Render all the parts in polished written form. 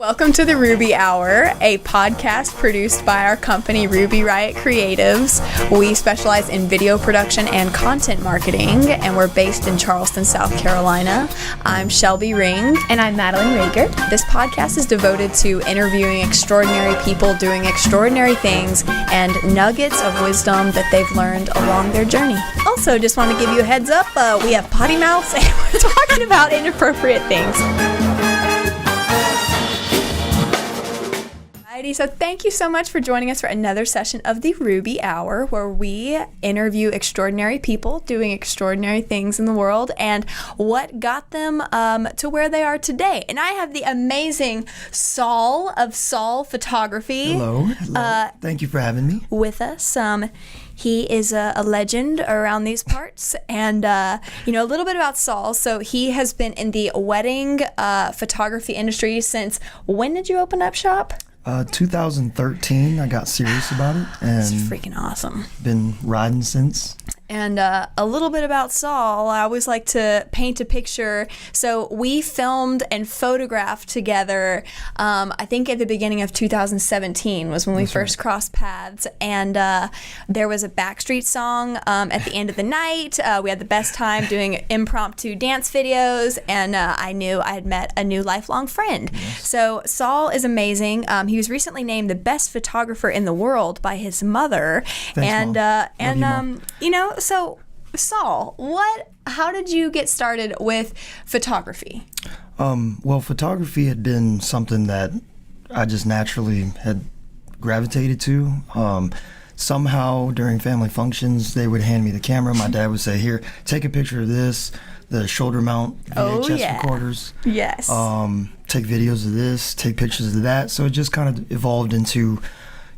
Welcome to the Ruby Hour, a podcast produced by our company Ruby Riot Creatives. We specialize in video production and content marketing, and we're based in Charleston, South Carolina. I'm Shelby Ring. And I'm Madeline Rager. This podcast is devoted to interviewing extraordinary people doing extraordinary things and nuggets of wisdom that they've learned along their journey. Also, just want to give you a heads up, we have potty mouths and we're talking about inappropriate things. So thank you so much for joining us for another session of the Ruby Hour, where we interview extraordinary people doing extraordinary things in the world and what got them to where they are today. And I have the amazing Sol of Sol Photography. Hello. Thank you for having me. With us. He is a legend around these parts, and a little bit about Sol. So he has been in the wedding photography industry since, when did you open up shop? 2013, I got serious about it, and it's freaking awesome. Been riding since. And a little bit about Sol, I always like to paint a picture. So we filmed and photographed together, I think at the beginning of 2017 was when we first crossed paths. And there was a Backstreet song at the end of the night. We had the best time doing impromptu dance videos, and I knew I had met a new lifelong friend. Yes. So Sol is amazing. He was recently named the best photographer in the world by his mother. Thanks, Mom. So Sol, how did you get started with photography? Well, photography had been something that I just naturally had gravitated to. Somehow during family functions, they would hand me the camera. My dad would say, "Here, take a picture of this." The shoulder mount VHS recorders. Yes. Take videos of this, take pictures of that. So it just kind of evolved into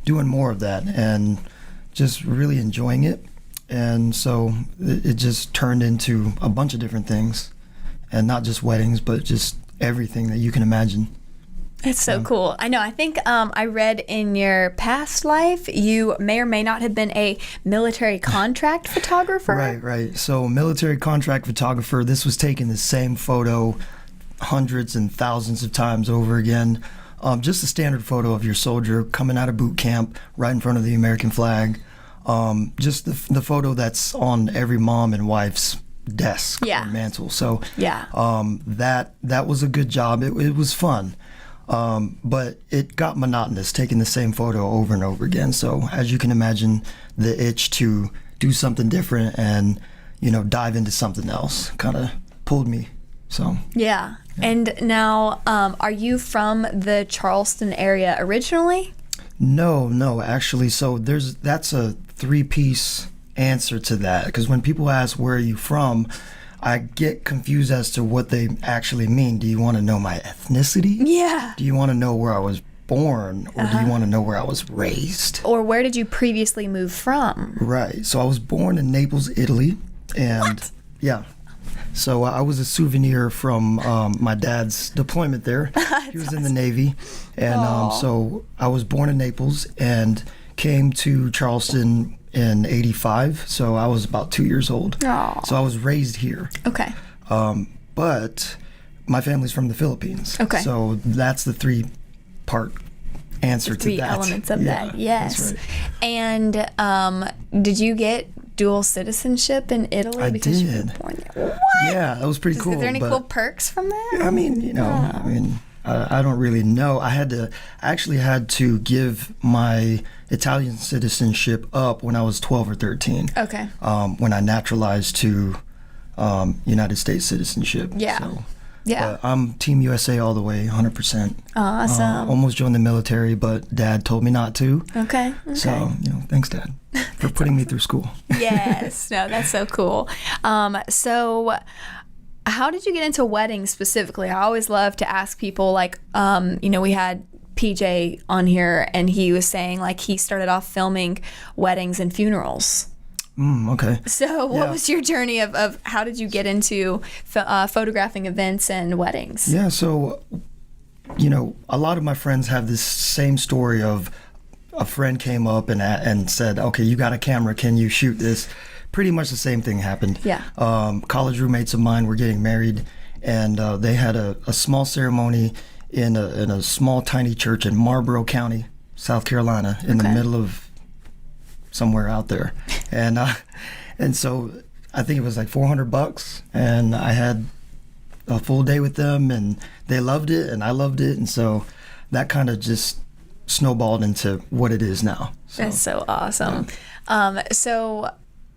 doing more of that and just really enjoying it. And so it just turned into a bunch of different things, and not just weddings, but just everything that you can imagine. It's so cool. I know. I think I read in your past life you may or may not have been a military contract photographer. Right. So military contract photographer, this was taking the same photo hundreds and thousands of times over again. Just a standard photo of your soldier coming out of boot camp right in front of the American flag. Just the photo that's on every mom and wife's desk or mantle. So that was a good job. It was fun. But it got monotonous taking the same photo over and over again. So as you can imagine, the itch to do something different and, dive into something else kind of pulled me. So yeah. And now, are you from the Charleston area originally? No, actually. So that's a three-piece answer to that, because when people ask where are you from, I get confused as to what they actually mean. Do you want to know my ethnicity? Yeah. Do you want to know where I was born, or do you want to know where I was raised? Or where did you previously move from? Right. So I was born in Naples, Italy, and yeah. So I was a souvenir from my dad's deployment there. He was in the Navy, and so I was born in Naples and came to Charleston in '85. So I was about 2 years old. Aww. So I was raised here. Okay. But my family's from the Philippines. Okay. So that's the three-part answer to that. Three elements of that. Yes. That's right. And did you get dual citizenship in Italy? I because did. You were born there? What? Yeah, that was pretty cool. Is there any cool perks from that? I mean, I don't really know. I actually had to give my Italian citizenship up when I was 12 or 13. Okay. When I naturalized to United States citizenship. Yeah. So, yeah. But I'm Team USA all the way, 100%. Awesome. Almost joined the military, but Dad told me not to. Okay. So, thanks, Dad, for putting me through school. Yes. No, that's so cool. So how did you get into weddings specifically? I always love to ask people, like, we had PJ on here, and he was saying, like, he started off filming weddings and funerals. Okay. So what was your journey of how did you get into photographing events and weddings? Yeah, so, a lot of my friends have this same story of a friend came up and said, okay, you got a camera, can you shoot this? Pretty much the same thing happened. Yeah. College roommates of mine were getting married, and they had a small ceremony in a small, tiny church in Marlboro County, South Carolina, in the middle of somewhere out there. And so I think it was like $400, and I had a full day with them, and they loved it, and I loved it, and so that kind of just snowballed into what it is now. So, that's so awesome. Yeah. So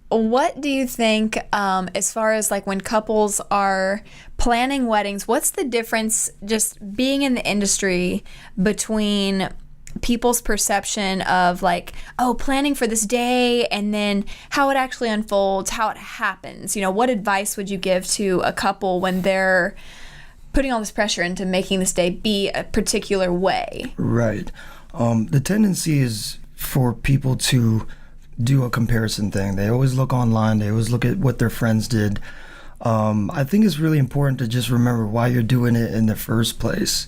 what do you think, as far as like when couples are planning weddings, what's the difference just being in the industry between people's perception of like, oh, planning for this day, and then how it actually unfolds, how it happens? You know, what advice would you give to a couple when they're putting all this pressure into making this day be a particular way? Right. The tendency is for people to do a comparison thing. They always look online. They always look at what their friends did. I think it's really important to just remember why you're doing it in the first place.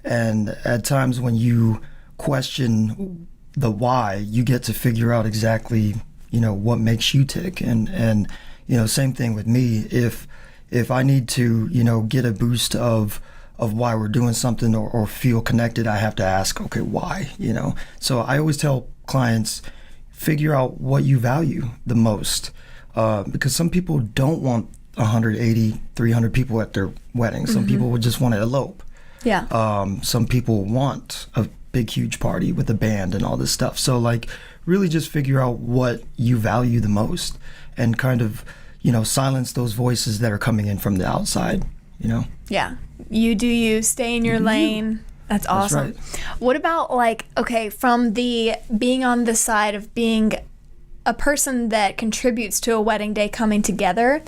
And at times when you question the why, you get to figure out exactly, you know, what makes you tick. And you know, same thing with me. If I need to, you know, get a boost of why we're doing something or feel connected, I have to ask, okay, why, you know? So I always tell clients, figure out what you value the most, because some people don't want 180, 300 people at their wedding. Some people would just want to elope. Yeah. Some people want a big, huge party with a band and all this stuff. So like really just figure out what you value the most and kind of, you know, silence those voices that are coming in from the outside, you know? Yeah. You do you, stay in your lane. That's awesome. That's right. What about like, okay, from the being on the side of being a person that contributes to a wedding day coming together,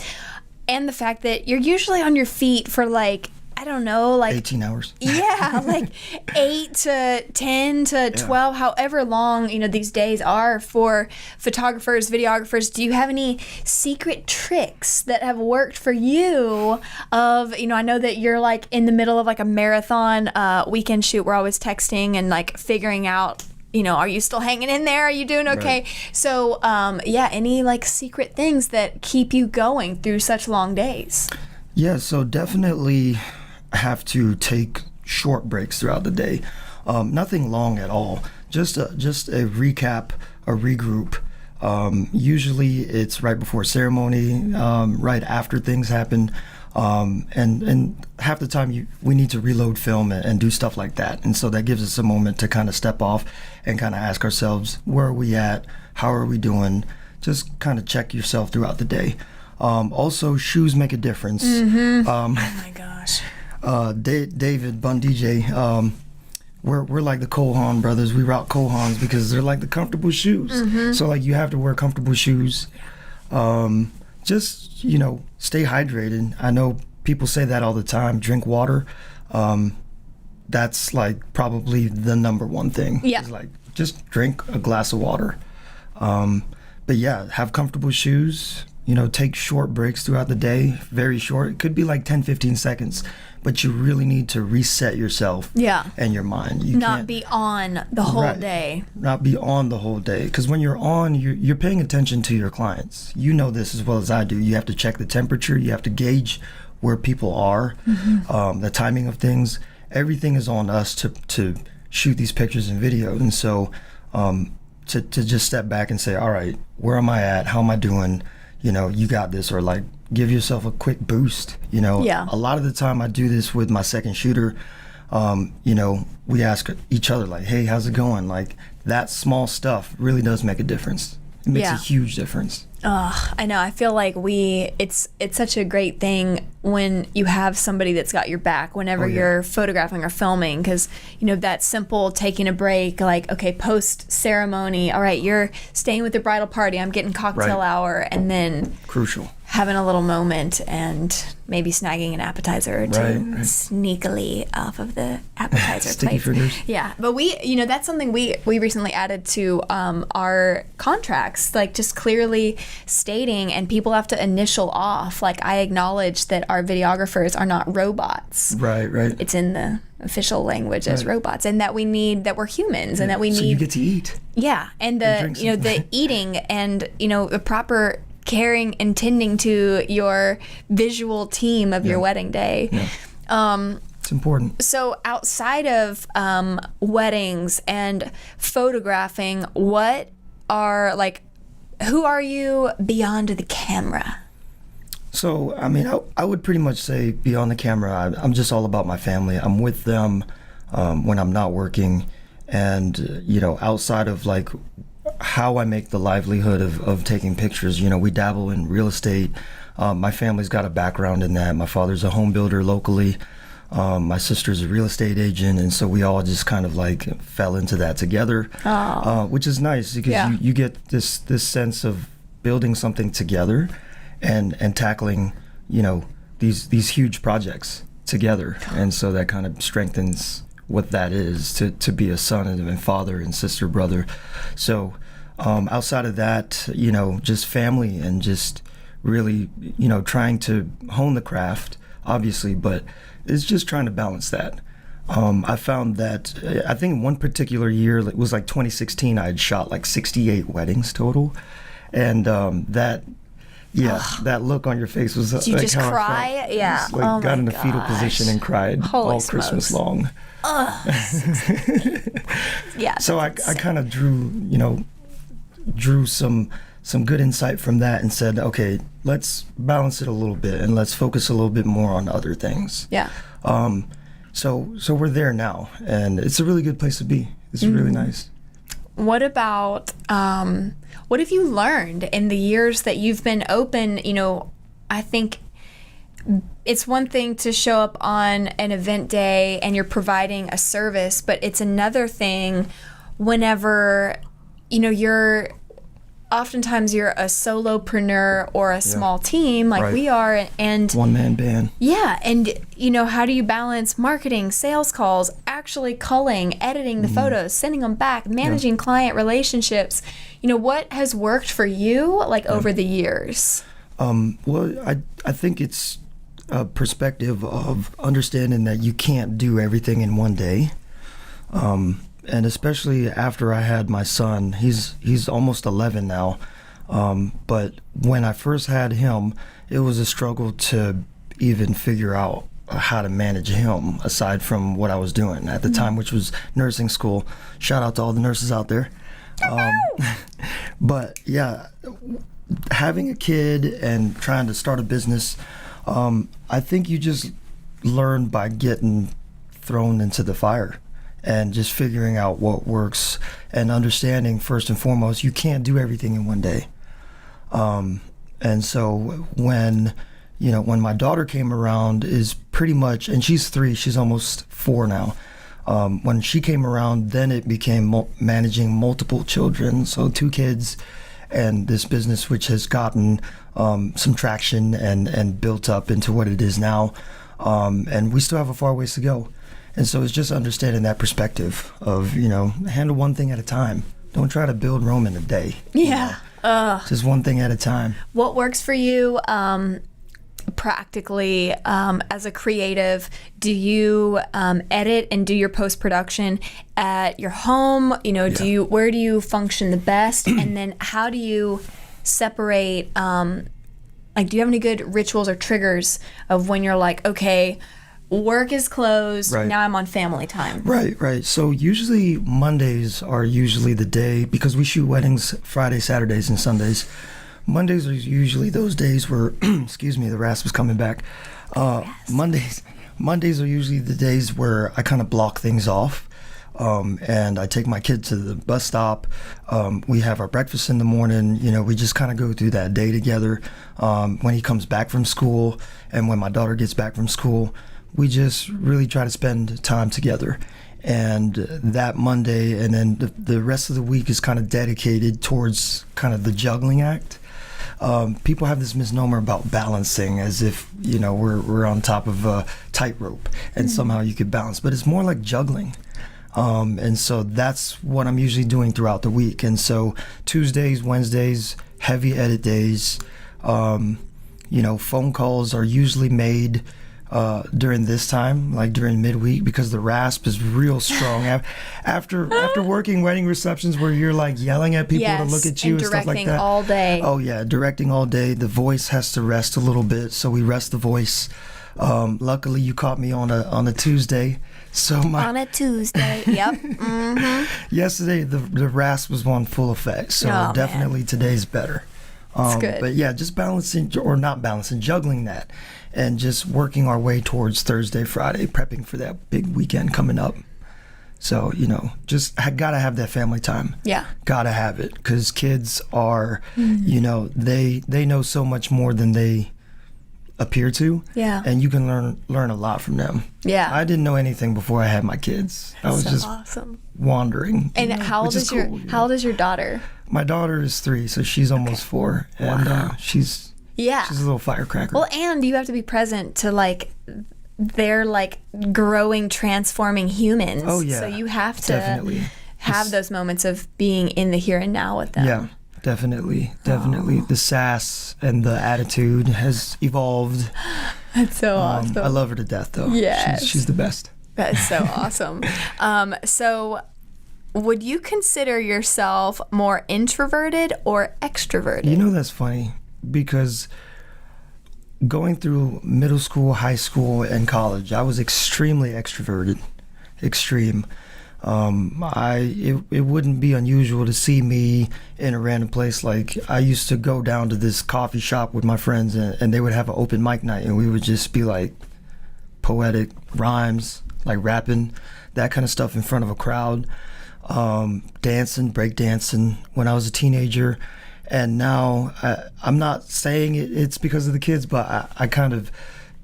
and the fact that you're usually on your feet for like, I don't know, like 18 hours. Yeah, like 8 to 10 to 12, however long, you know, these days are for photographers, videographers. Do you have any secret tricks that have worked for you of, you know, I know that you're like in the middle of like a marathon weekend shoot. We're always texting and like figuring out, you know, are you still hanging in there? Are you doing okay? Right. So, yeah, any like secret things that keep you going through such long days? Yeah, so definitely have to take short breaks throughout the day. Nothing long at all. Just a recap, a regroup. Usually it's right before ceremony, right after things happen, and half the time we need to reload film and do stuff like that. And so that gives us a moment to kind of step off and kind of ask ourselves, where are we at? How are we doing? Just kind of check yourself throughout the day. Also, shoes make a difference. Oh my gosh. David Bun DJ, we're like the Cohan brothers. We rock Cohans because they're like the comfortable shoes. So like you have to wear comfortable shoes. Just, you know, stay hydrated. I know people say that all the time. Drink water. That's like probably the number one thing. Yeah. Is like just drink a glass of water. But yeah, have comfortable shoes. You know, take short breaks throughout the day, very short. It could be like 10, 15 seconds, but you really need to reset yourself and your mind. You not be on the whole day. Not be on the whole day. Because when you're on, you're paying attention to your clients. You know this as well as I do. You have to check the temperature. You have to gauge where people are, the timing of things. Everything is on us to shoot these pictures and videos. And so to just step back and say, all right, where am I at? How am I doing? You know, you got this, or like give yourself a quick boost. You know, a lot of the time I do this with my second shooter. You know, we ask each other like, hey, how's it going? Like that small stuff really does make a difference. It makes a huge difference. I know. I feel like it's such a great thing when you have somebody that's got your back whenever you're photographing or filming, because, you know, that simple taking a break, like, okay, post ceremony, all right, you're staying with the bridal party, I'm getting cocktail hour, and then crucial having a little moment and maybe snagging an appetizer or two sneakily off of the appetizer plate. Fingers. Yeah, but that's something we recently added to our contracts, like just clearly stating, and people have to initial off, like, I acknowledge that our videographers are not robots. Right. It's in the official language as robots, and that we're humans, and that we need. So you get to eat. Yeah, and the eating and, the proper caring and tending to your visual team of your wedding day. Yeah. It's important. So outside of weddings and photographing, who are you beyond the camera? So, I mean, I would pretty much say beyond the camera, I'm just all about my family. I'm with them when I'm not working. And, outside of like how I make the livelihood of taking pictures, we dabble in real estate. My family's got a background in that. My father's a home builder locally. My sister's a real estate agent. And so we all just kind of like fell into that together, which is nice because you get this sense of building something together and tackling, these huge projects together. And so that kind of strengthens what that is to be a son and father and sister, brother. So outside of that, just family and just really, trying to hone the craft, obviously, but it's just trying to balance that. I found that, I think one particular year, it was like 2016, I had shot like 68 weddings total. And that look on your face was Did you like just how cry? I felt. Yeah. Just, like, got in a fetal position and cried Holy all smokes. Christmas long. Yeah. So I kind of drew some good insight from that and said, okay, let's balance it a little bit and let's focus a little bit more on other things. Yeah. So we're there now, and it's a really good place to be. It's really nice. What about what have you learned in the years that you've been open? I think it's one thing to show up on an event day and you're providing a service, but it's another thing whenever oftentimes you're a solopreneur or a small team like Right. we are, and One-man band. yeah, and how do you balance marketing, sales calls, actually culling, editing the photos, sending them back, managing client relationships? What has worked for you over the years? Well, I think it's a perspective of understanding that you can't do everything in one day. And especially after I had my son, he's almost 11 now. But when I first had him, it was a struggle to even figure out how to manage him aside from what I was doing at the time, which was nursing school. Shout out to all the nurses out there. But yeah, having a kid and trying to start a business, I think you just learn by getting thrown into the fire and just figuring out what works and understanding first and foremost, you can't do everything in one day. And so when my daughter came around is pretty much, and she's 3, she's almost 4 now. When she came around, then it became managing multiple children. So 2 kids and this business, which has gotten some traction and built up into what it is now. And we still have a far ways to go. And so it's just understanding that perspective of, handle one thing at a time. Don't try to build Rome in a day. Yeah. Just one thing at a time. What works for you practically as a creative? Do you edit and do your post-production at your home? Where do you function the best? And then how do you separate, do you have any good rituals or triggers of when you're like, okay, work is closed, Right. now I'm on family time? Right. So usually Mondays are usually the day, because we shoot weddings Fridays, Saturdays, and Sundays. Mondays are usually those days where, excuse me, the rasp is coming back. Mondays are usually the days where I kind of block things off. And I take my kid to the bus stop. We have our breakfast in the morning. We just kind of go through that day together. When he comes back from school and when my daughter gets back from school, we just really try to spend time together. And that Monday and then the rest of the week is kind of dedicated towards kind of the juggling act. People have this misnomer about balancing as if, we're on top of a tightrope and somehow you could balance, but it's more like juggling. And so that's what I'm usually doing throughout the week. And so Tuesdays, Wednesdays, heavy edit days, phone calls are usually made during this time, like during midweek, because the rasp is real strong. After working wedding receptions where you're like yelling at people to look at you and stuff like that. All day. Oh yeah, directing all day. The voice has to rest a little bit, so we rest the voice. Luckily, you caught me on a Tuesday. So on a Tuesday, yep. Mm-hmm. Yesterday, the rasp was on full effect. So definitely today's better. That's good. But yeah, just juggling that, and just working our way towards Thursday, Friday, prepping for that big weekend coming up. So, just gotta have that family time. Yeah. Gotta have it, because kids are, they know so much more than they appear to. Yeah. And you can learn a lot from them. Yeah. I didn't know anything before I had my kids. I was just awesome. Wandering. And how old is your daughter? My daughter is 3, so she's almost 4, and she's a little firecracker. Well, and you have to be present to they're growing, transforming humans. Oh yeah. So you have to definitely have those moments of being in the here and now with them. Yeah, definitely. The sass and the attitude has evolved. That's so awesome. I love her to death, though. Yes. She's the best. That is so awesome. So would you consider yourself more introverted or extroverted? That's funny, because going through middle school, high school, and college, I was extremely extroverted. Extreme. It wouldn't be unusual to see me in a random place. Like, I used to go down to this coffee shop with my friends, and they would have an open mic night, and we would just be like poetic rhymes, like rapping, that kind of stuff in front of a crowd, dancing, break dancing when I was a teenager. And now I'm not saying it's because of the kids, but I kind of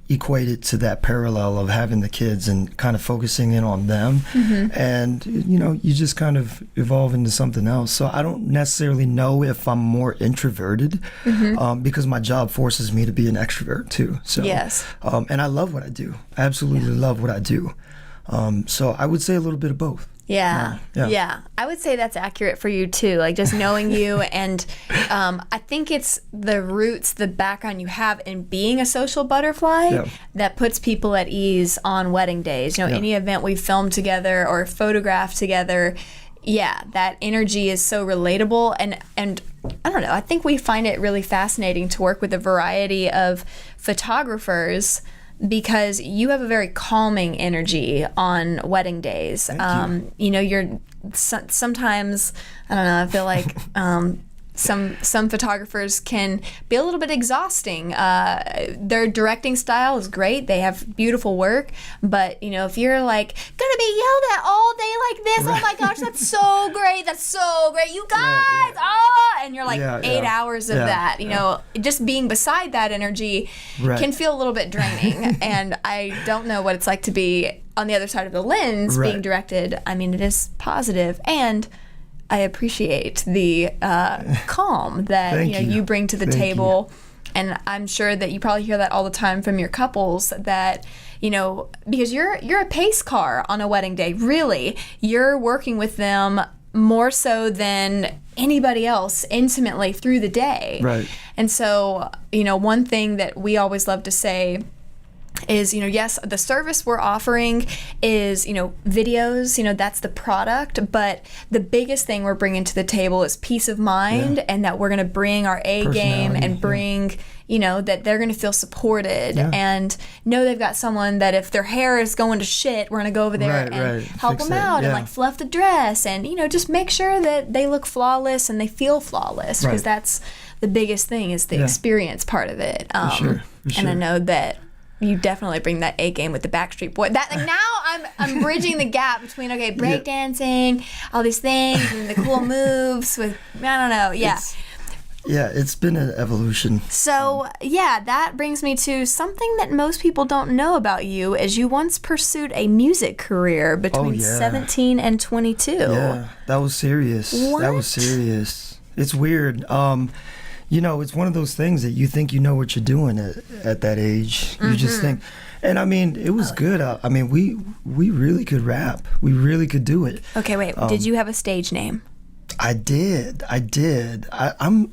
equate it to that parallel of having the kids and kind of focusing in on them. Mm-hmm. And, you just kind of evolve into something else. So I don't necessarily know if I'm more introverted, because my job forces me to be an extrovert too. So, yes. And I love what I do. I absolutely love what I do. So I would say a little bit of both. Yeah. I would say that's accurate for you too. Just knowing you, and I think it's the roots, the background you have in being a social butterfly that puts people at ease on wedding days. Any event we film together or photograph together, that energy is so relatable, and I don't know, I think we find it really fascinating to work with a variety of photographers, because you have a very calming energy on wedding days. Thank you. You're sometimes, I don't know, I feel like some photographers can be a little bit exhausting. Their directing style is great. They have beautiful work. But, if you're gonna be yelled at all day like this, oh my gosh, that's so great. That's so great. You guys, and you're 8 hours of that. Just being beside that energy can feel a little bit draining. And I don't know what it's like to be on the other side of the lens being directed. I mean, it is positive, and I appreciate the calm that you bring to the table. And I'm sure that you probably hear that all the time from your couples, that because you're a pace car on a wedding day. Really, you're working with them more so than anybody else intimately through the day. Right. And so, one thing that we always love to say is, yes, the service we're offering is, videos, that's the product, but the biggest thing we're bringing to the table is peace of mind, and that we're going to bring our A game and bring, that they're going to feel supported and know they've got someone that if their hair is going to shit, we're going to go over there and help them out and fluff the dress and, just make sure that they look flawless and they feel flawless, because that's the biggest thing, is the experience part of it. For sure. And I know that you definitely bring that A game with the Backstreet Boy. That now I'm bridging the gap between breakdancing, all these things, and the cool moves with, I don't know, it's been an evolution. So that brings me to something that most people don't know about you, is you once pursued a music career between 17 and 22. Yeah, that was serious. What? That was serious. It's weird. It's one of those things that you think you know what you're doing at that age. You just think, and I mean, it was good. I mean, we really could rap. We really could do it. Okay, wait. Did you have a stage name? I did. I'm.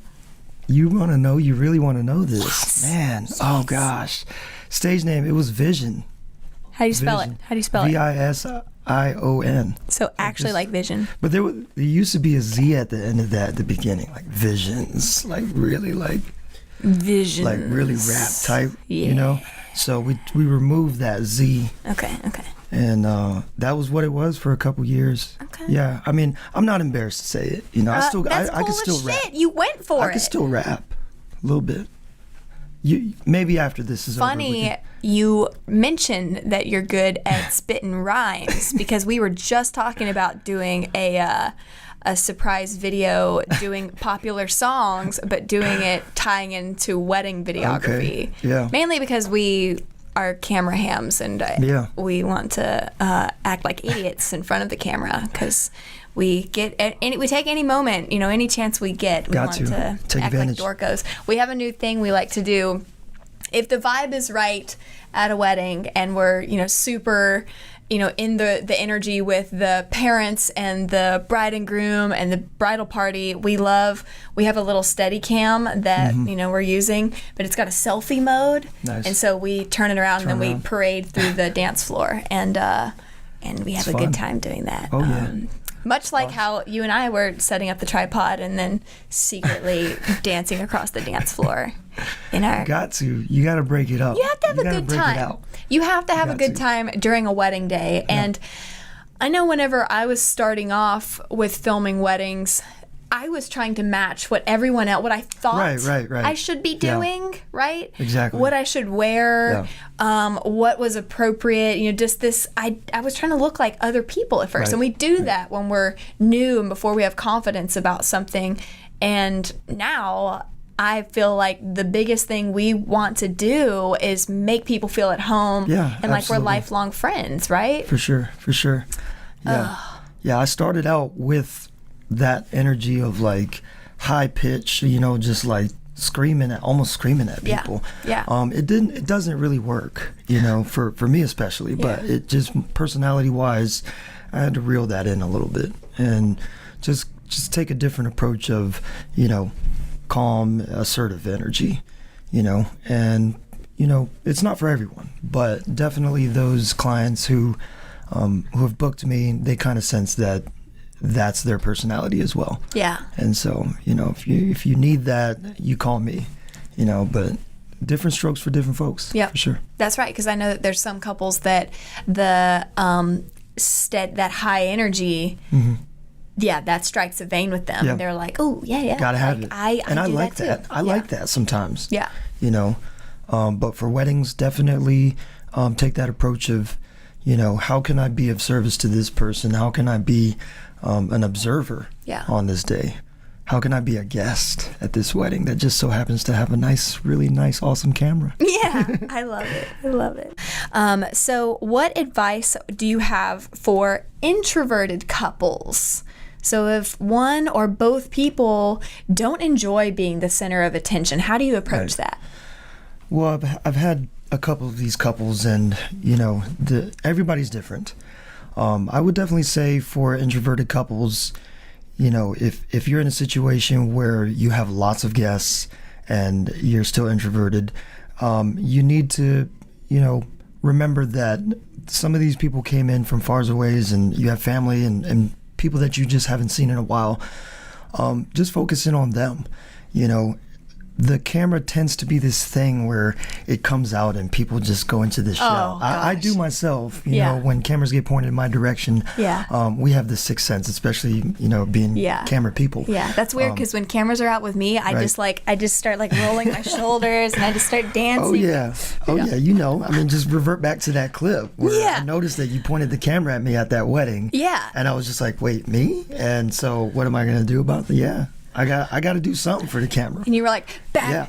You want to know? You really want to know this, man? Yes. Oh gosh, stage name. It was Vision. How do you spell it? Vision. So actually like Vision. But there used to be a Z at the end of that at the beginning, like Visions, like really like Visions, like really rap type, So we removed that Z. Okay. And that was what it was for a couple years. Okay. Yeah, I mean, I'm not embarrassed to say it. You know, That's I cool can still as rap. shit. You went for it. I can still rap a little bit. Maybe after this is over. Funny, you mentioned that you're good at spitting rhymes because we were just talking about doing a surprise video, doing popular songs, but doing it tying into wedding videography. Okay. Yeah. Mainly because we are camera hams and we want to act like idiots in front of the camera because we take any moment, any chance we get. We want to take act advantage. like dorkos. We have a new thing we like to do. If the vibe is right at a wedding and we're, super, in the energy with the parents and the bride and groom and the bridal party, we have a little steady cam that, we're using, but it's got a selfie mode. Nice. And so we turn it around and then we parade through the dance floor and we have a good time doing that. Oh, yeah. Much like how you and I were setting up the tripod and then secretly dancing across the dance floor. You got to break it up. You have to have a good time. You have to have a good time during a wedding day. Yeah. And I know whenever I was starting off with filming weddings, I was trying to match what everyone else, what I thought I should be doing, right? Exactly. What I should wear, what was appropriate, just this, I was trying to look like other people at first. And we do that when we're new and before we have confidence about something. And now I feel like the biggest thing we want to do is make people feel at home and like we're lifelong friends, right? For sure. Yeah. Yeah, I started out with that energy of like high pitch, just like almost screaming at people. Yeah. It doesn't really work, for me especially, but it just personality wise, I had to reel that in a little bit and just take a different approach of, calm, assertive energy, and it's not for everyone, but definitely those clients who have booked me, they kind of sense that that's their personality as well. Yeah. And so, if you need that, you call me, but different strokes for different folks. Yeah. For sure. That's right. Because I know that there's some couples that that high energy, that strikes a vein with them. Yeah. They're like, oh, yeah. Gotta have it. I like that. I like that sometimes. Yeah. But for weddings, definitely take that approach of, how can I be of service to this person? How can I be an observer on this day? How can I be a guest at this wedding that just so happens to have a really nice, awesome camera? Yeah, I love it. So what advice do you have for introverted couples? So if one or both people don't enjoy being the center of attention, how do you approach that? Well, I've had a couple of these couples and, everybody's different. I would definitely say for introverted couples, if you're in a situation where you have lots of guests and you're still introverted, you need to, remember that some of these people came in from far ways and you have family and people that you just haven't seen in a while. Just focus in on them, The camera tends to be this thing where it comes out and people just go into this shell. I do myself, when cameras get pointed in my direction. Yeah. We have this sixth sense, especially, being camera people. Yeah, that's weird because when cameras are out with me, I just start rolling my shoulders and I just start dancing. Oh, yeah. I mean, just revert back to that clip where I noticed that you pointed the camera at me at that wedding. Yeah. And I was just like, wait, me? And so what am I going to do about the, I got to do something for the camera. And you were like,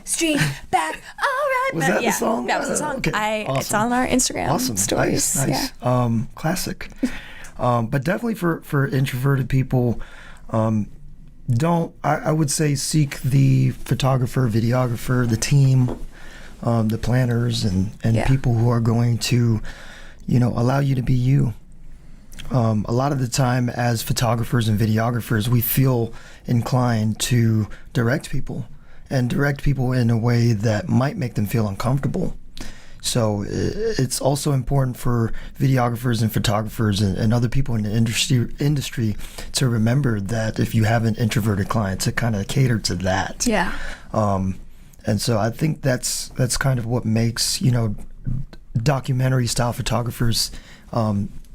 street, back, all right. Was that the song? That was the song. Okay. Awesome. It's on our Instagram stories. Nice. Yeah. Classic. But definitely for introverted people, I would say seek the photographer, videographer, the team, the planners, and people who are going to, allow you to be you. A lot of the time as photographers and videographers, we feel inclined to direct people in a way that might make them feel uncomfortable. So it's also important for videographers and photographers and other people in the industry to remember that if you have an introverted client, to kind of cater to that. Yeah. And so I think that's kind of what makes, documentary style photographers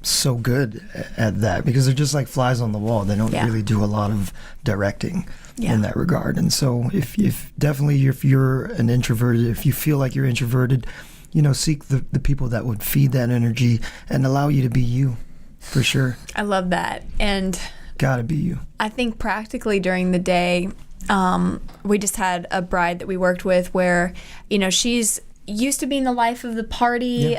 so good at that, because they're just like flies on the wall. They don't really do a lot of directing in that regard. And so if you're an introverted, if you feel like you're introverted, seek the people that would feed that energy and allow you to be you, for sure. I love that. And gotta be you. I think practically during the day, we just had a bride that we worked with where, she's used to being the life of the party.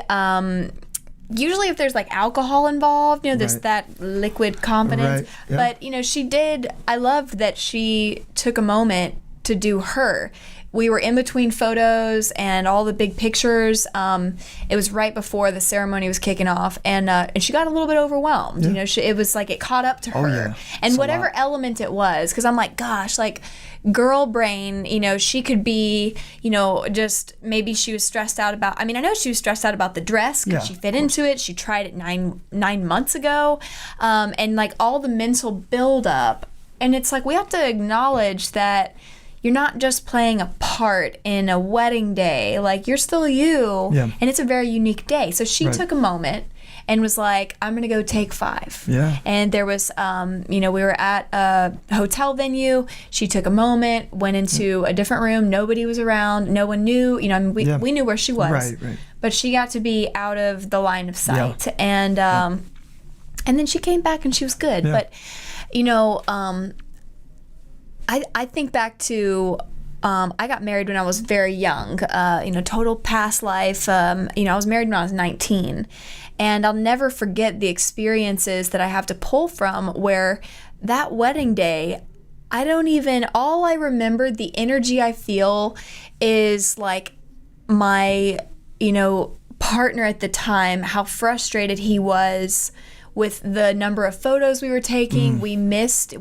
Usually if there's like alcohol involved, there's that liquid confidence. But, I loved that she took a moment to do her. We were in between photos and all the big pictures. It was right before the ceremony was kicking off, and she got a little bit overwhelmed. It was like it caught up to her, and whatever element it was, because I'm like, gosh, like girl brain. She could be, just maybe she was stressed out about. I mean, I know she was stressed out about the dress because she fit into it. She tried it nine months ago, and like all the mental buildup, and it's like we have to acknowledge that. You're not just playing a part in a wedding day. Like, you're still you. Yeah. And it's a very unique day. So she took a moment and was like, I'm going to go take 5. Yeah. And there was, we were at a hotel venue. She took a moment, went into a different room. Nobody was around. No one knew. We knew where she was. Right. But she got to be out of the line of sight. Yeah. And then she came back and she was good. Yeah. But, I think back to I got married when I was very young, total past life. I was married when I was 19, and I'll never forget the experiences that I have to pull from where that wedding day, all I remember, the energy I feel is like my, partner at the time, how frustrated he was with the number of photos we were taking. We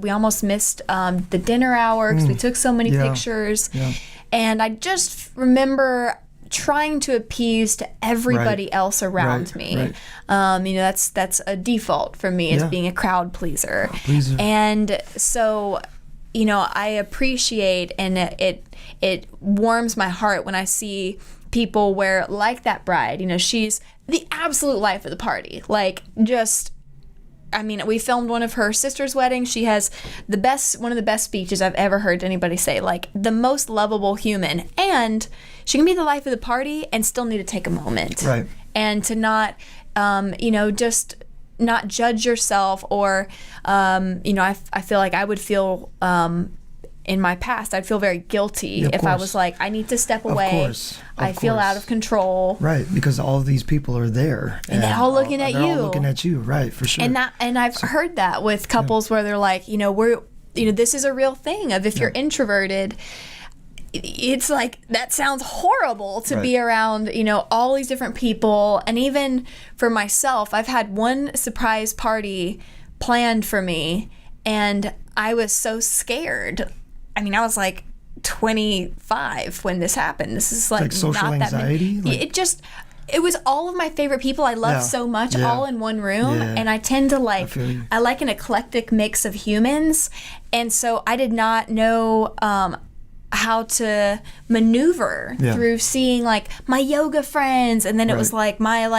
almost missed the dinner hour because we took so many pictures. Yeah. And I just remember trying to appease to everybody else around me. Right. That's a default for me as being a crowd pleaser. And so, I appreciate, and it warms my heart when I see people where, like that bride, she's the absolute life of the party. Like, we filmed one of her sister's weddings. She has one of the best speeches I've ever heard anybody say, like the most lovable human. And she can be the life of the party and still need to take a moment. Right. And to not, just not judge yourself or, I feel like I would feel, in my past, I'd feel very guilty if I was like, I need to step away. I feel out of control. Right, because all of these people are there. And they're all looking at you. They're all looking at you, right, for sure. And I've heard that with couples where they're like, this is a real thing of if you're introverted, it's like, that sounds horrible to be around, all these different people. And even for myself, I've had one surprise party planned for me, and I was so scared. I was like 25 when this happened. This is like social not anxiety? That many. It was all of my favorite people I love so much all in one room. And I tend to I like an eclectic mix of humans. And so I did not know how to maneuver through seeing like my yoga friends, and then it was like my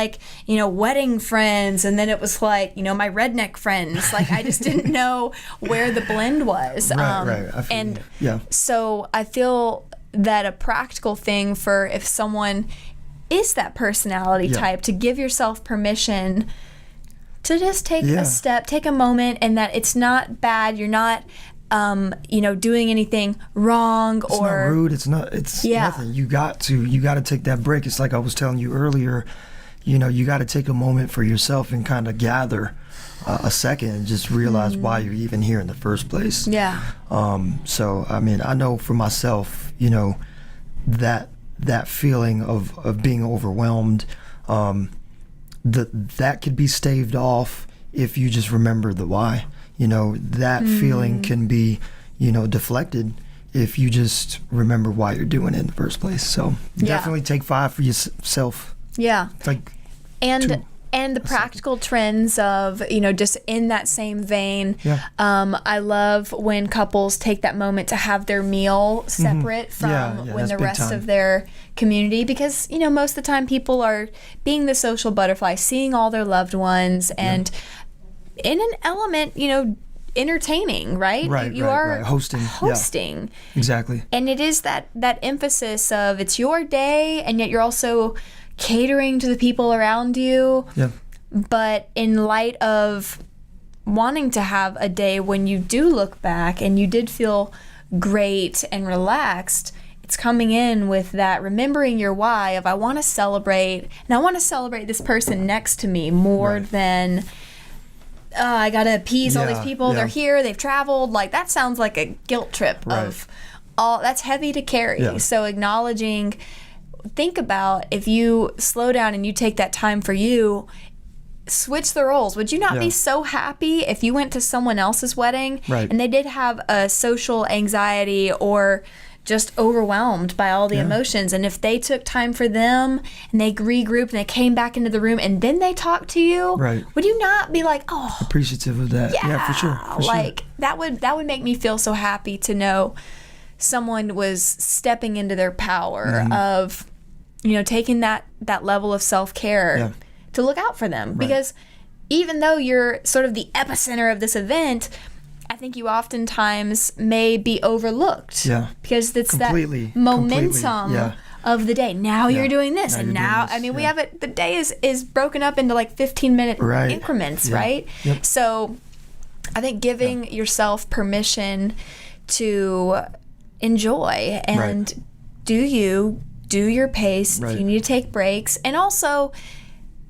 wedding friends, and then it was like my redneck friends. Like I just didn't know where the blend was. So I feel that a practical thing for if someone is that personality type, to give yourself permission to just take a step, take a moment, and that it's not bad. You're not doing anything wrong, it's not rude. It's nothing. You got to take that break. It's like I was telling you earlier, you got to take a moment for yourself and kind of gather a second and just realize why you're even here in the first place. Yeah. So, I know for myself, that feeling of being overwhelmed, that could be staved off if you just remember the why. That feeling can be, deflected if you just remember why you're doing it in the first place. So definitely take 5 for yourself. Yeah. It's like and 2. And the practical trends of, just in that same vein, I love when couples take that moment to have their meal separate from when the rest of their community, because, most of the time people are being the social butterfly, seeing all their loved ones, and in an element, entertaining, right? You are hosting. Yeah. Exactly. And it is that emphasis of it's your day, and yet you're also catering to the people around you. Yeah. But in light of wanting to have a day when you do look back and you did feel great and relaxed, it's coming in with that remembering your why of I want to celebrate, and I want to celebrate this person next to me more than I gotta appease all these people. They're here, they've traveled. Like, that sounds like a guilt trip of all that's heavy to carry. So acknowledging, think about if you slow down and you take that time for you, switch the roles. Would you not be so happy if you went to someone else's wedding and they did have a social anxiety or just overwhelmed by all the emotions, and if they took time for them and they regrouped and they came back into the room and then they talked to you, would you not be like, oh, appreciative of that? Yeah, for sure. Like, that would make me feel so happy to know someone was stepping into their power of, taking that level of self-care to look out for them. Because even though you're sort of the epicenter of this event, I think you oftentimes may be overlooked because it's that momentum of the day. Now you're doing this, and now, I mean, we have it, the day is broken up into like 15-minute increments, right? Yep. So I think giving yourself permission to enjoy and do your pace. If you need to take breaks, and also,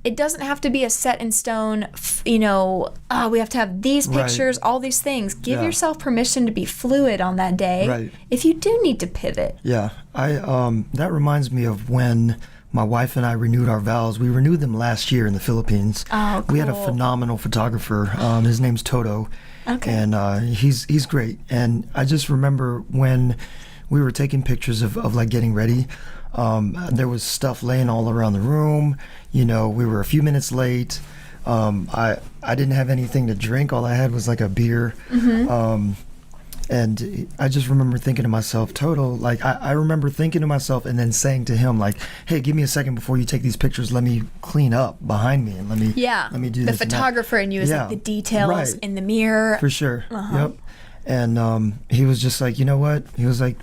it doesn't have to be a set in stone, we have to have these pictures, all these things. Give yourself permission to be fluid on that day if you do need to pivot. Yeah. That reminds me of when my wife and I renewed our vows. We renewed them last year in the Philippines. Oh, cool. We had a phenomenal photographer. His name's Toto. Okay. And he's great. And I just remember when we were taking pictures of like getting ready, there was stuff laying all around the room. We were a few minutes late. I didn't have anything to drink. All I had was like a beer. And I just remember thinking to myself, Toto, like I remember thinking to myself and then saying to him, like, hey, give me a second before you take these pictures. Let me clean up behind me and let me do this. The photographer in you is like the details in the mirror. For sure. Yep. And he was just like, you know what? He was like,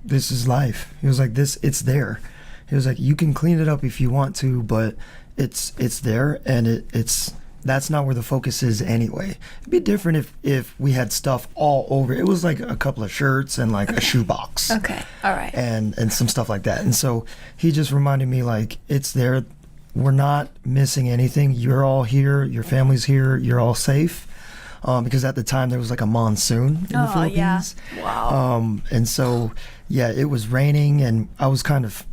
this is life. He was like, it's there. He was like, you can clean it up if you want to, but it's there, and it's that's not where the focus is anyway. It'd be different if we had stuff all over. It was like a couple of shirts and like a shoebox. Okay, all right. And some stuff like that. And so he just reminded me, like, it's there. We're not missing anything. You're all here. Your family's here. You're all safe. Because at the time there was like a monsoon in the Philippines. Yeah. Wow. And so, it was raining, and I was kind of,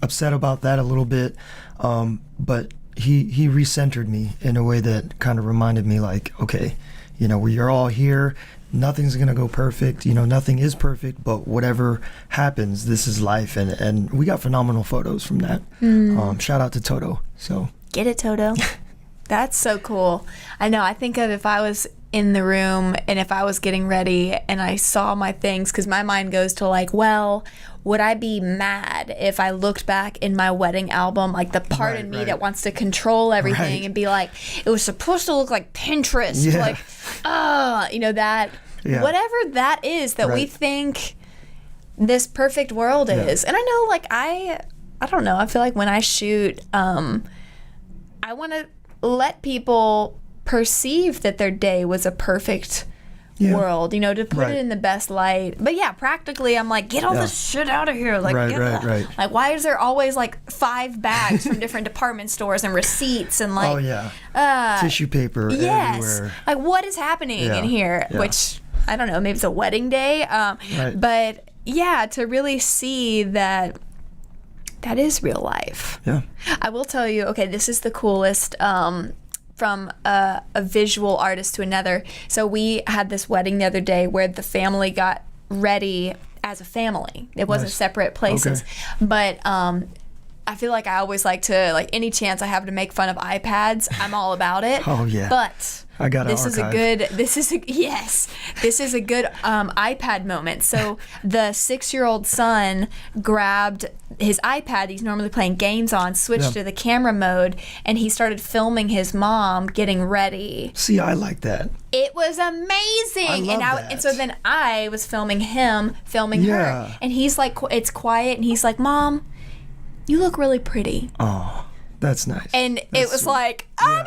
upset about that a little bit. But he recentered me in a way that kind of reminded me, like, okay, you're all here. Nothing's gonna go perfect. Nothing is perfect, but whatever happens, this is life. And we got phenomenal photos from that. Shout out to Toto. So get it, Toto. That's so cool. I know. I think of if I was in the room and if I was getting ready and I saw my things, because my mind goes to like, well, would I be mad if I looked back in my wedding album, like the part in me that wants to control everything and be like, it was supposed to look like Pinterest, like, that, whatever that is that we think this perfect world is. And I know, like, I don't know, I feel like when I shoot, I want to let people perceive that their day was a perfect world, to put it in the best light. But practically, I'm like, get all this shit out of here. Like, like, why is there always like 5 bags from different department stores and receipts and like, tissue paper everywhere. Like, what is happening in here? Which I don't know. Maybe it's a wedding day. But to really see that. That is real life. Yeah. I will tell you, okay, this is the coolest from a visual artist to another. So we had this wedding the other day where the family got ready as a family. It wasn't separate places. Okay. But I feel like I always like to, like, any chance I have to make fun of iPads, I'm all about it. Oh, yeah. But I got this is a good iPad moment. So the 6-year-old son grabbed his iPad he's normally playing games on, switched to the camera mode, and he started filming his mom getting ready. See, I like that. It was amazing. I love that. And so then I was filming him, filming her. And he's like, it's quiet, and he's like, Mom, you look really pretty. Oh, that's nice. And it was sweet. Like, oh my God,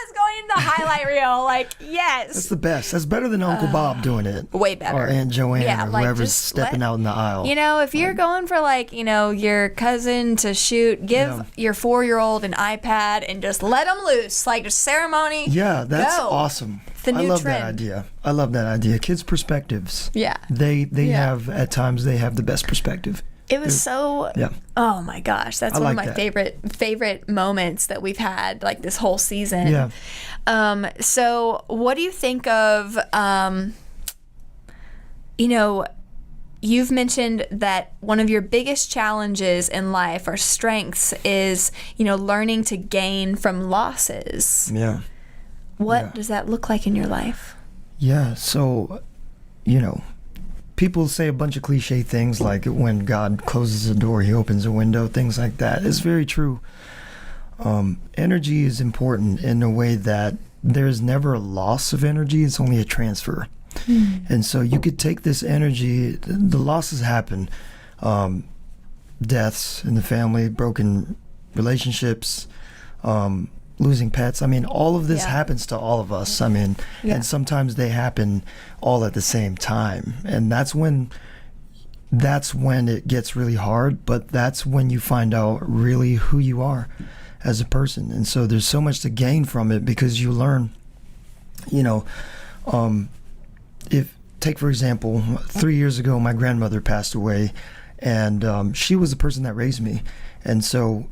it's going into the highlight reel. Like, yes. That's the best. That's better than Uncle Bob doing it. Way better. Or Aunt Joanne, or like, whoever's stepping out in the aisle. You know, if you're going for, like, you know, your cousin to shoot, give your 4-year-old an iPad and just let them loose. Like, just ceremony. Yeah, that's go. awesome. The new I love trend. that idea. I love that idea. Kids' perspectives. Yeah. They have, at times, they have the best perspective. It was so. Yeah. Oh my gosh, that's one of my favorite moments that we've had, like, this whole season. Yeah. So what do you think of? You know, you've mentioned that one of your biggest challenges in life or strengths is, you know, learning to gain from losses. Yeah. What does that look like in your life? Yeah. So, you know, people say a bunch of cliche things like when God closes a door, he opens a window, things like that. It's very true. Energy is important in a way that there's never a loss of energy. It's only a transfer. And so you could take this energy, the losses happen, deaths in the family, broken relationships, losing pets. I mean, all of this happens to all of us. I mean, and sometimes they happen all at the same time. And that's when it gets really hard, but that's when you find out really who you are as a person. And so there's so much to gain from it because you learn, you know, take for example, 3 years ago, my grandmother passed away, and she was the person that raised me. And so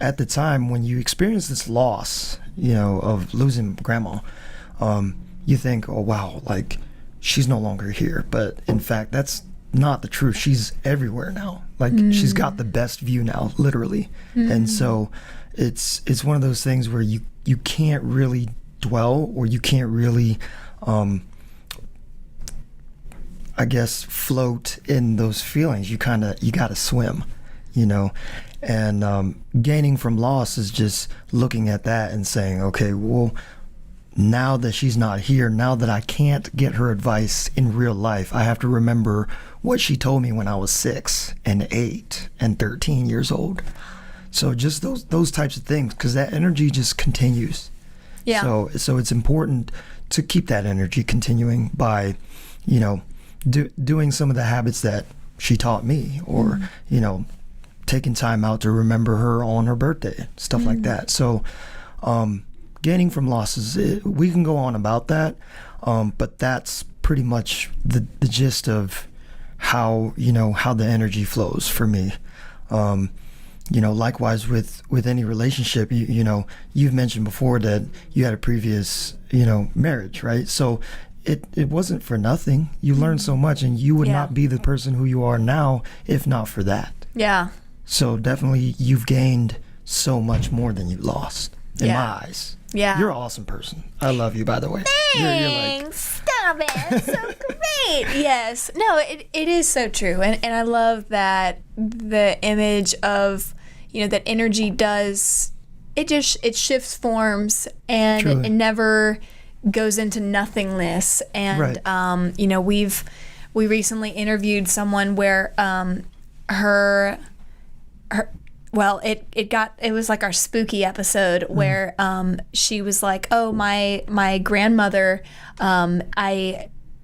at the time when you experience this loss, you know, of losing grandma, you think, oh wow, like, she's no longer here. But in fact, that's not the truth. She's everywhere now. Like, she's got the best view now, literally. And so it's one of those things where you can't really dwell, or you can't really I guess float in those feelings. You gotta swim, you know. And gaining from loss is just looking at that and saying, okay, well, now that she's not here, now that I can't get her advice in real life, I have to remember what she told me when I was 6 and 8 and 13 years old. So just those types of things, because that energy just continues. Yeah. So it's important to keep that energy continuing by, you know, doing some of the habits that she taught me, or, you know, taking time out to remember her on her birthday, stuff like that. So gaining from losses, we can go on about that, but that's pretty much the gist of how the energy flows for me. You know, likewise with any relationship, you know, you've mentioned before that you had a previous, you know, marriage, right? So it wasn't for nothing. You learned so much, and you would not be the person who you are now if not for that. Yeah. So definitely you've gained so much more than you lost in my eyes. Yeah. You're an awesome person. I love you, by the way. Thanks. Stop it. So great. Yes. No, it is so true. And I love that the image of, you know, that energy does, it shifts forms, and it never goes into nothingness. And, you know, we recently interviewed someone where it was like our spooky episode where she was like, oh, my grandmother,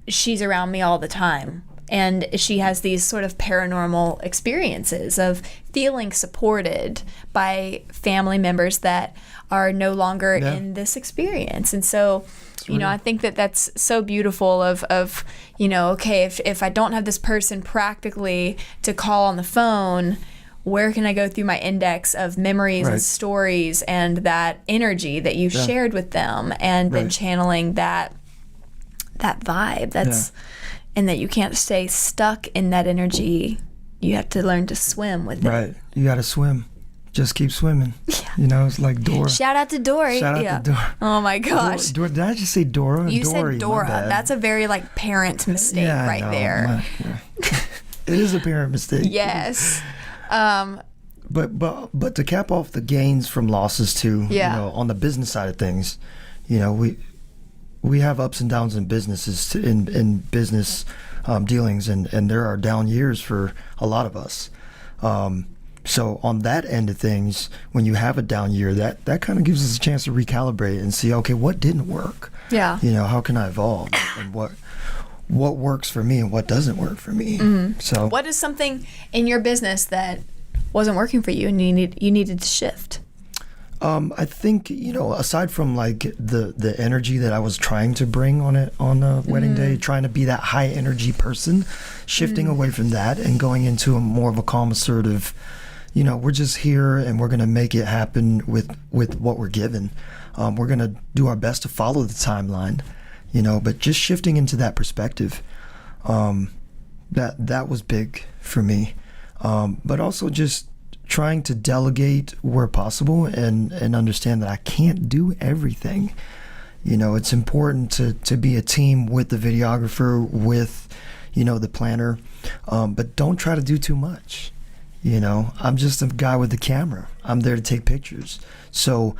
she's around me all the time, and she has these sort of paranormal experiences of feeling supported by family members that are no longer in this experience. And so you know, I think that's so beautiful of you know, okay, if I don't have this person practically to call on the phone, where can I go through my index of memories and stories and that energy that you shared with them, and then channeling that vibe that's and that you can't stay stuck in that energy. You have to learn to swim with it. Right. You got to swim. just keep swimming. You know, it's like Dora. Shout out to Dory. Shout out to Dora. Oh my gosh. Did I just say Dora? You Dory, said Dora. my bad. That's a very like parent mistake I know. there. It is a parent mistake. Yes. But to cap off the gains from losses too, you know, on the business side of things, you know, we have ups and downs in businesses in business dealings, and there are down years for a lot of us. So on that end of things, when you have a down year, that kind of gives us a chance to recalibrate and see, okay, what didn't work? Yeah. You know, how can I evolve, and what works for me and what doesn't work for me? Mm-hmm. So what is something in your business that wasn't working for you and you needed to shift? I think, you know, aside from like the energy that I was trying to bring on a wedding day, trying to be that high energy person, shifting away from that and going into a more of a calm, assertive, you know, we're just here and we're going to make it happen with what we're given. We're going to do our best to follow the timeline, you know, but just shifting into that perspective, that was big for me. But also just trying to delegate where possible and understand that I can't do everything. You know, it's important to be a team with the videographer, with, you know, the planner, but don't try to do too much. You know, I'm just a guy with the camera. I'm there to take pictures. So,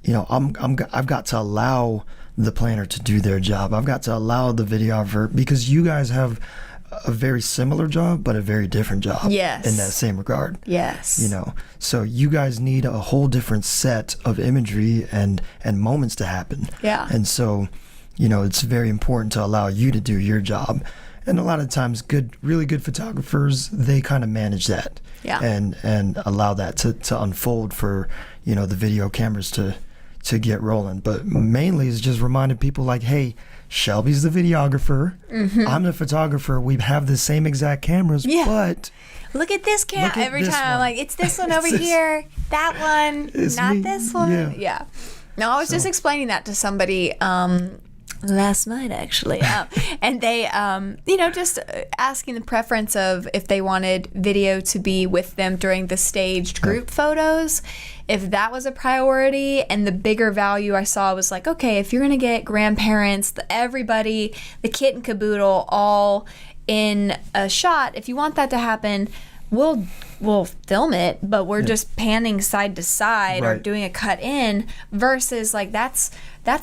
you know, I've got to allow the planner to do their job. I've got to allow the videographer, because you guys have a very similar job, but a very different job. Yes. In that same regard. Yes. You know, so you guys need a whole different set of imagery and moments to happen. Yeah. And so, you know, it's very important to allow you to do your job. And a lot of times really good photographers, they kind of manage that. Yeah. And allow that to unfold for, you know, the video cameras to get rolling. But mainly it's just reminding people like, hey, Shelby's the videographer. Mm-hmm. I'm the photographer. We have the same exact cameras, but look at this camera. Every time I'm like, it's this one over here, that one, not me. this one. Yeah. No, I was just explaining that to somebody last night, actually. And they, you know, just asking the preference of if they wanted video to be with them during the staged group photos, if that was a priority. And the bigger value I saw was like, okay, if you're going to get grandparents, everybody, the kit and caboodle all in a shot, if you want that to happen, we'll film it, but we're just panning side to side or doing a cut in, versus like that's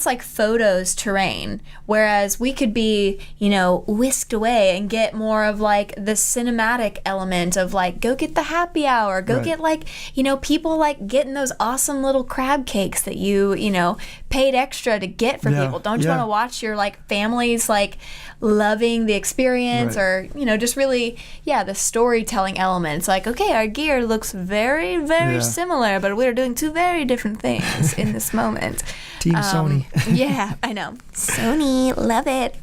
like photos terrain, whereas we could be, you know, whisked away and get more of like the cinematic element of like, go get the happy hour, go get like, you know, people like getting those awesome little crab cakes that you know, paid extra to get for people. Don't you want to watch your like families like loving the experience, or, you know, just really the storytelling elements, like, okay, our gear looks very, very similar, but we're doing two very different things in this moment. Team Sony. Yeah, I know. Sony, love it.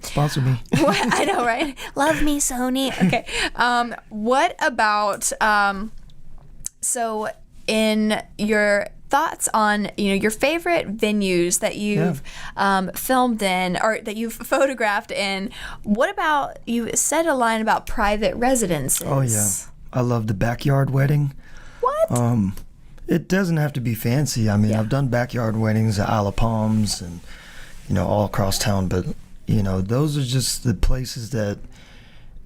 Sponsor me. I know, right? Love me, Sony. Okay. What about, so in your thoughts on, you know, your favorite venues that you've filmed in or that you've photographed in, what about, you said a line about private residences. Oh, yeah. I love the backyard wedding. What? It doesn't have to be fancy. I mean, I've done backyard weddings at Isle of Palms and, you know, all across town. But, you know, those are just the places that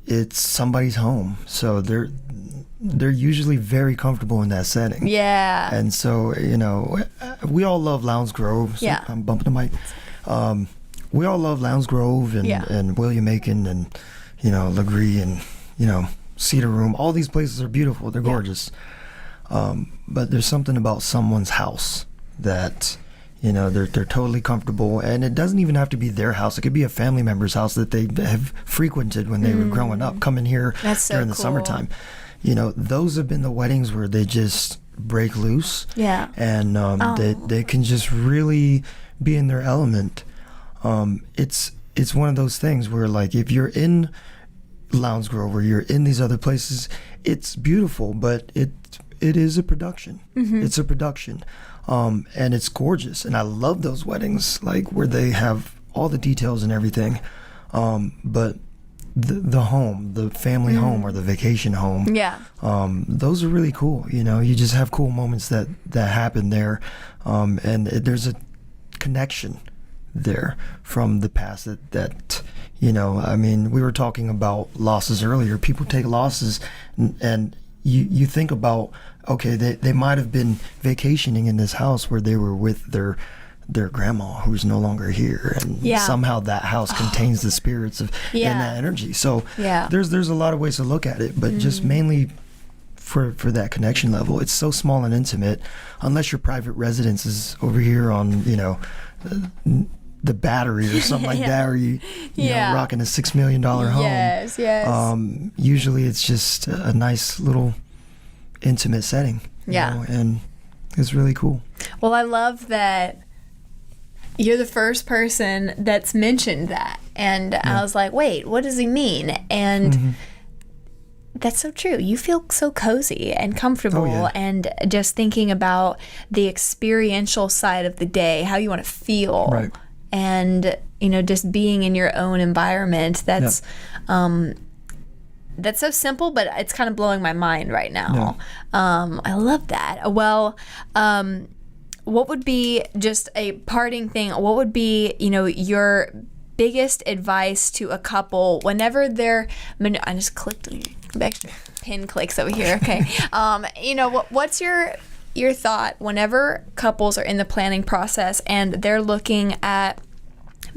it's somebody's home. So they're usually very comfortable in that setting. Yeah. And so, you know, we all love Lowndes Grove. So I'm bumping the mic. We all love Lowndes Grove and William Aiken and, you know, Legree and, you know, Cedar Room. All these places are beautiful. They're gorgeous. But there's something about someone's house that, you know, they're totally comfortable, and it doesn't even have to be their house. It could be a family member's house that they have frequented when they were growing up, coming here during the summertime. You know, those have been the weddings where they just break loose. Yeah. And they can just really be in their element. It's one of those things where, like, if you're in Lowndes Grove or you're in these other places, it's beautiful, but it is a production. Mm-hmm. It's a production. And it's gorgeous. And I love those weddings, like where they have all the details and everything. But the home, the family home or the vacation home. Yeah. Those are really cool. You just have cool moments that happen there, and there's a connection there from the past that I mean, we were talking about losses earlier. People take losses, and you think about, okay, they might have been vacationing in this house where they were with their grandma who's no longer here, and somehow that house contains the spirits of and that energy. So there's a lot of ways to look at it, but just mainly for that connection level, it's so small and intimate. Unless your private residence is over here on the Battery or something like that, or you know, rocking a $6 million home. Yes. Usually it's just a nice little intimate setting. You know, and it's really cool. Well, I love that you're the first person that's mentioned that, and I was like, wait, what does he mean? And that's so true. You feel so cozy and comfortable, and just thinking about the experiential side of the day, how you want to feel. Right. And, just being in your own environment, that's so simple, but it's kind of blowing my mind right now. I love that. Well, what would be just a parting thing? What would be, your biggest advice to a couple whenever they're, I just clicked extra pin clicks over here. Okay. What's your thought whenever couples are in the planning process and they're looking at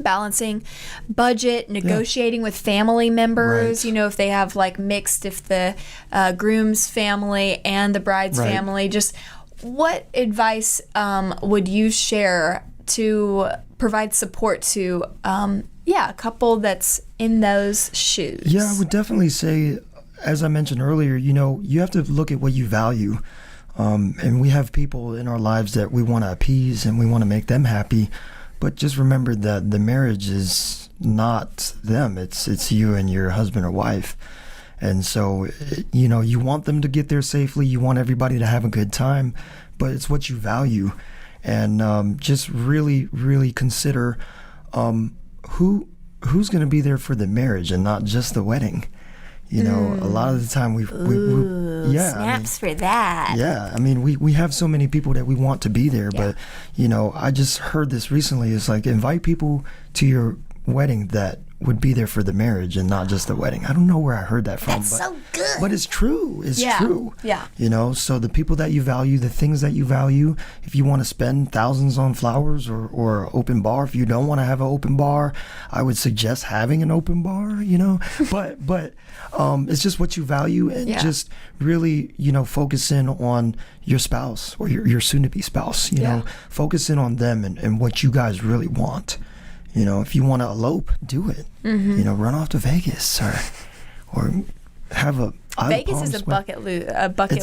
balancing budget, negotiating with family members, if they have mixed, if the groom's family and the bride's family, just what advice would you share to provide support to a couple that's in those shoes? Yeah, I would definitely say, as I mentioned earlier, you have to look at what you value. And we have people in our lives that we want to appease and we want to make them happy. But just remember that the marriage is not them. It's you and your husband or wife. And so, you want them to get there safely. You want everybody to have a good time, but it's what you value. And just really, really consider who's going to be there for the marriage and not just the wedding. A lot of the time we snaps for that. Yeah, I mean, we have so many people that we want to be there, but I just heard this recently. It's like, invite people to your wedding that would be there for the marriage and not just the wedding. I don't know where I heard that from. That's so good. But it's true. It's true. Yeah. So the people that you value, the things that you value, if you want to spend thousands on flowers or open bar, if you don't want to have an open bar, I would suggest having an open bar, but it's just what you value, and just really, focus in on your spouse or your soon-to-be spouse, focus in on them and what you guys really want. If you want to elope, do it. Run off to Vegas or have a Vegas is a bucket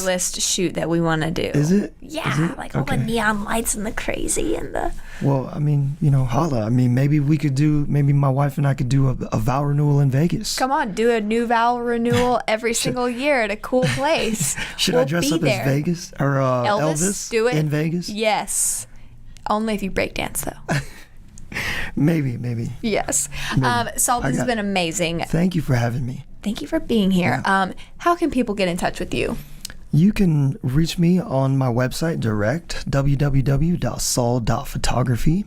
list shoot that we want to do. Is it? Yeah, all the neon lights and the crazy and the. Well, I mean, holla. I mean, maybe my wife and I could do a vow renewal in Vegas. Come on, do a new vow renewal every single year at a cool place. Should I dress up as Vegas or Elvis? Do it in Vegas? Yes, only if you break dance though. Maybe. Yes. Maybe. Sol, this has been amazing. Thank you for having me. Thank you for being here. How can people get in touch with you? You can reach me on my website direct, www.sol.photography.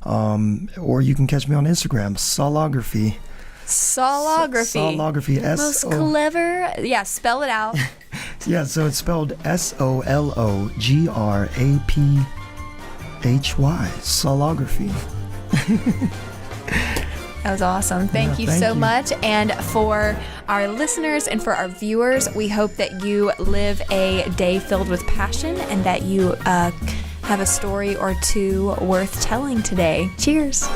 Or you can catch me on Instagram, Solography. Solography. Most clever. Yeah, spell it out. Yeah, so it's spelled SOLOGRAPHY. Solography. That was awesome. Thank you so much. And for our listeners and for our viewers, we hope that you live a day filled with passion and that you have a story or two worth telling today. Cheers.